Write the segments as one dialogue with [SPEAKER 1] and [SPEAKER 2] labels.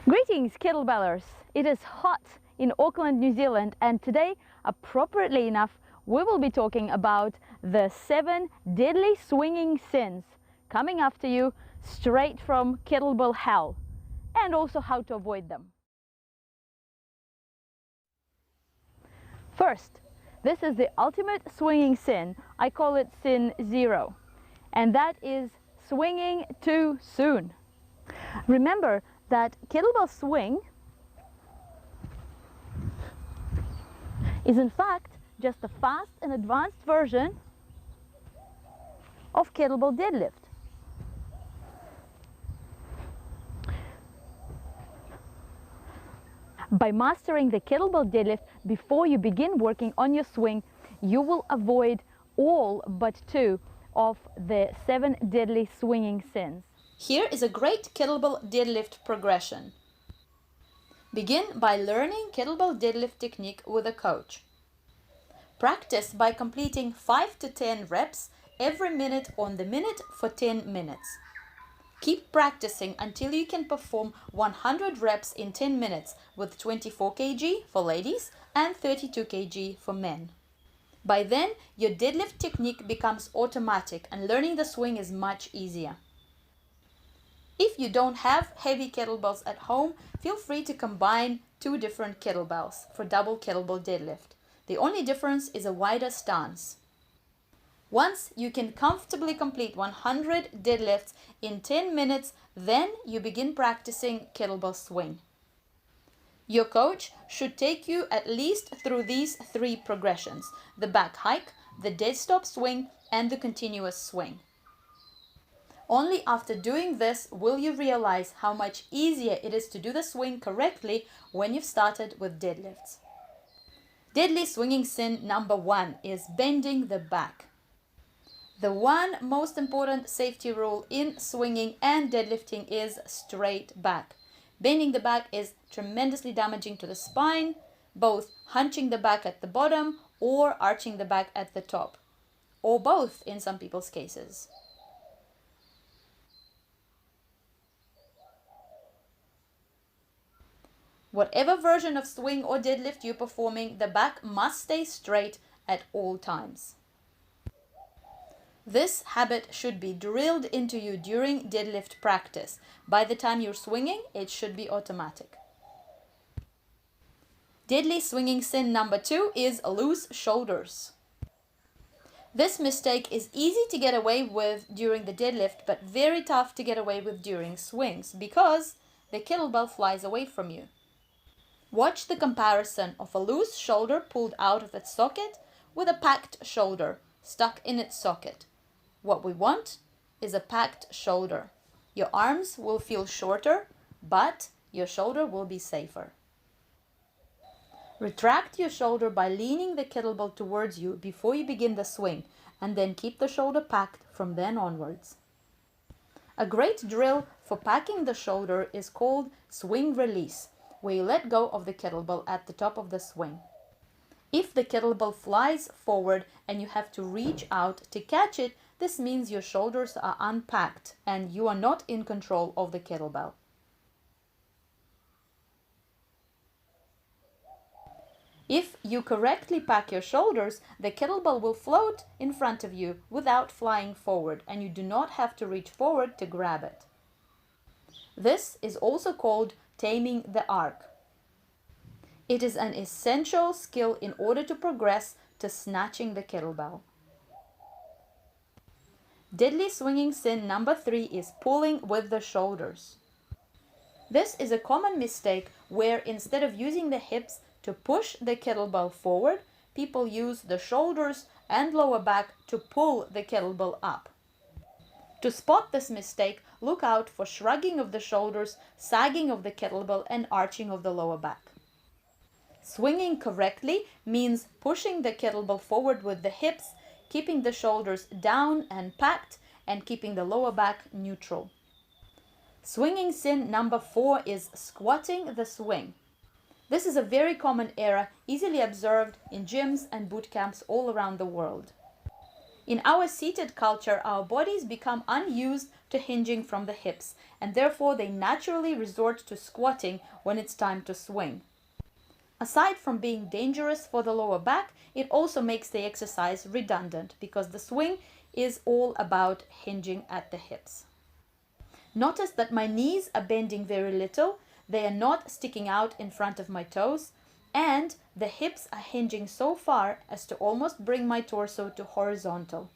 [SPEAKER 1] Greetings, kettlebellers! It is hot in Auckland, New Zealand, and today, appropriately enough, we will be talking about the 7 deadly swinging sins coming after you straight from kettlebell hell, and also how to avoid them. First, this is the ultimate swinging sin. I call it sin 0, and that is swinging too soon. Remember that kettlebell swing is in fact just a fast and advanced version of kettlebell deadlift. By mastering the kettlebell deadlift before you begin working on your swing, you will avoid all but 2 of the 7 deadly swinging sins.
[SPEAKER 2] Here is a great kettlebell deadlift progression. Begin by learning kettlebell deadlift technique with a coach. Practice by completing 5 to 10 reps every minute on the minute for 10 minutes. Keep practicing until you can perform 100 reps in 10 minutes with 24 kg for ladies and 32 kg for men. By then, your deadlift technique becomes automatic and learning the swing is much easier. If you don't have heavy kettlebells at home, feel free to combine 2 different kettlebells for double kettlebell deadlift. The only difference is a wider stance. Once you can comfortably complete 100 deadlifts in 10 minutes, then you begin practicing kettlebell swing. Your coach should take you at least through these 3 progressions: the back hike, the dead stop swing, and the continuous swing. Only after doing this will you realize how much easier it is to do the swing correctly when you've started with deadlifts. Deadly swinging sin number 1 is bending the back. The one most important safety rule in swinging and deadlifting is straight back. Bending the back is tremendously damaging to the spine, both hunching the back at the bottom or arching the back at the top, or both in some people's cases. Whatever version of swing or deadlift you're performing, the back must stay straight at all times. This habit should be drilled into you during deadlift practice. By the time you're swinging, it should be automatic. Deadly swinging sin number 2 is loose shoulders. This mistake is easy to get away with during the deadlift, but very tough to get away with during swings because the kettlebell flies away from you. Watch the comparison of a loose shoulder pulled out of its socket with a packed shoulder stuck in its socket. What we want is a packed shoulder. Your arms will feel shorter, but your shoulder will be safer. Retract your shoulder by leaning the kettlebell towards you before you begin the swing, and then keep the shoulder packed from then onwards. A great drill for packing the shoulder is called swing release, where you let go of the kettlebell at the top of the swing. If the kettlebell flies forward and you have to reach out to catch it, this means your shoulders are unpacked and you are not in control of the kettlebell. If you correctly pack your shoulders, the kettlebell will float in front of you without flying forward, and you do not have to reach forward to grab it. This is also called taming the arc. It is an essential skill in order to progress to snatching the kettlebell. Deadly swinging sin number 3 is pulling with the shoulders. This is a common mistake where instead of using the hips to push the kettlebell forward, people use the shoulders and lower back to pull the kettlebell up. To spot this mistake, look out for shrugging of the shoulders, sagging of the kettlebell, and arching of the lower back. Swinging correctly means pushing the kettlebell forward with the hips, keeping the shoulders down and packed, and keeping the lower back neutral. Swinging sin number 4 is squatting the swing. This is a very common error, easily observed in gyms and boot camps all around the world. In our seated culture, our bodies become unused to hinging from the hips, and therefore they naturally resort to squatting when it's time to swing. Aside from being dangerous for the lower back, it also makes the exercise redundant because the swing is all about hinging at the hips. Notice that my knees are bending very little, they are not sticking out in front of my toes, and the hips are hinging so far as to almost bring my torso to horizontal.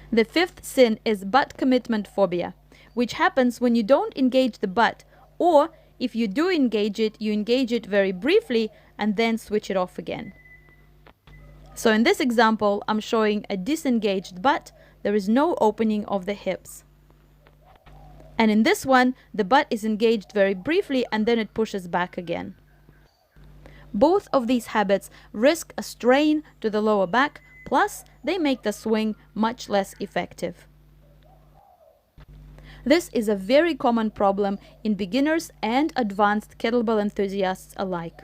[SPEAKER 2] The fifth sin is butt commitment phobia, which happens when you don't engage the butt, or if you do engage it, you engage it very briefly and then switch it off again. So in this example, I'm showing a disengaged butt. There is no opening of the hips. And in this one, the butt is engaged very briefly and then it pushes back again. Both of these habits risk a strain to the lower back, plus they make the swing much less effective. This is a very common problem in beginners and advanced kettlebell enthusiasts alike.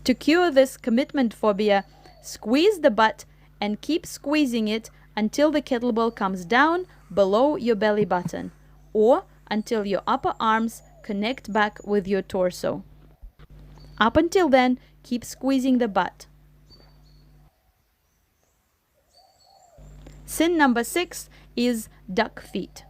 [SPEAKER 2] To cure this commitment phobia, squeeze the butt and keep squeezing it until the kettlebell comes down below your belly button, or until your upper arms connect back with your torso. Up until then, keep squeezing the butt. Sin number 6 is duck feet.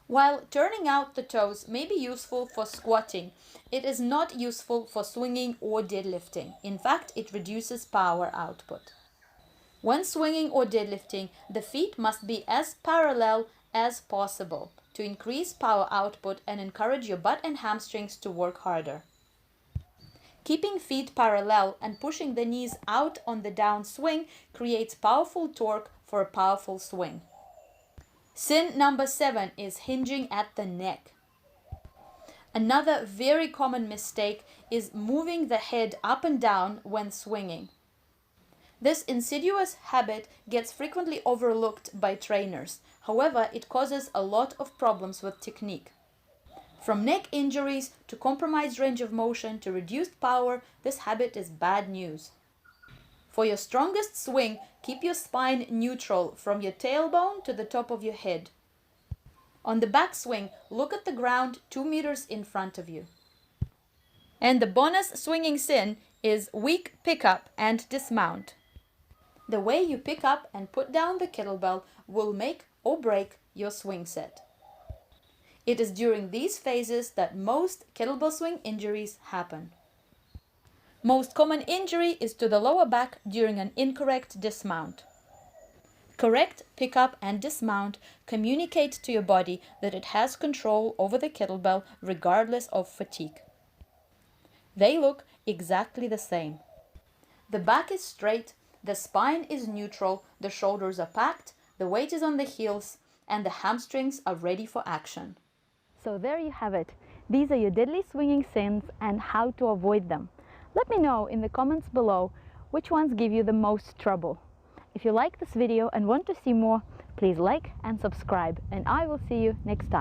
[SPEAKER 2] While turning out the toes may be useful for squatting, it is not useful for swinging or deadlifting. In fact, it reduces power output. When swinging or deadlifting, the feet must be as parallel as possible to increase power output and encourage your butt and hamstrings to work harder. Keeping feet parallel and pushing the knees out on the downswing creates powerful torque for a powerful swing. Sin number 7 is hinging at the neck. Another very common mistake is moving the head up and down when swinging. This insidious habit gets frequently overlooked by trainers. However, it causes a lot of problems with technique. From neck injuries to compromised range of motion to reduced power, this habit is bad news. For your strongest swing, keep your spine neutral from your tailbone to the top of your head. On the backswing, look at the ground 2 meters in front of you. And the bonus swinging sin is weak pickup and dismount. The way you pick up and put down the kettlebell will make or break your swing set. It is during these phases that most kettlebell swing injuries happen. Most common injury is to the lower back during an incorrect dismount. Correct pickup and dismount communicate to your body that it has control over the kettlebell regardless of fatigue. They look exactly the same. The back is straight, the spine is neutral, the shoulders are packed, the weight is on the heels, and the hamstrings are ready for action.
[SPEAKER 1] So there you have it. These are your deadly swinging sins and how to avoid them. Let me know in the comments below which ones give you the most trouble. If you like this video and want to see more, please like and subscribe, and I will see you next time.